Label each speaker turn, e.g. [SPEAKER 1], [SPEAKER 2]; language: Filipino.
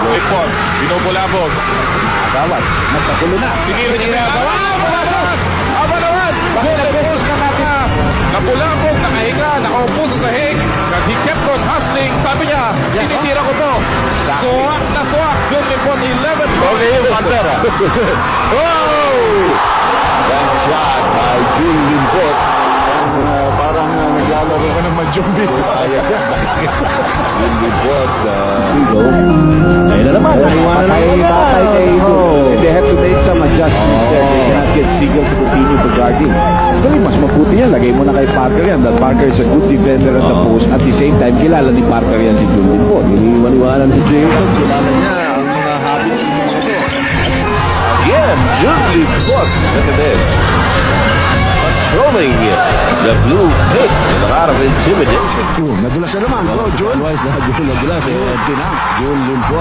[SPEAKER 1] Lipot, binubulabog.
[SPEAKER 2] Gawad, nagpagulo na.
[SPEAKER 1] Tinira. Pumasok! Aba naman!
[SPEAKER 2] Bakit beses na natin?
[SPEAKER 1] Napulabog, nakahiga, nakaupo sa sahig. He kept on hustling. Sabi niya, tinitira ko to. Suwak na suwak. Jun Lipot, 11 points.
[SPEAKER 2] Okay yung Pantera. Wow! That shot by Jun Limpot. Parang naglalaro ka ng Majumbi. Jun Limpot.
[SPEAKER 3] Ayun na naman, naiwanan na naman.
[SPEAKER 2] They have to make some adjustments there. They cannot get Siegel to continue to guard him. Actually, mas mabuti yan. Lagay mo na kay Parker yan. That Parker is a good defender at the post. At the same time, kilala ni Parker yan si Jun Limpot.
[SPEAKER 3] Iniwan-iwanan si Jacob. Kilala niya ang mga habits ng mga ito. Again, Jun Limpot. Look at this. Patrolling the blue pit with a lot of intimidation.
[SPEAKER 2] Nadulas na naman. Jun.
[SPEAKER 3] Nadulas. Jun Limpot.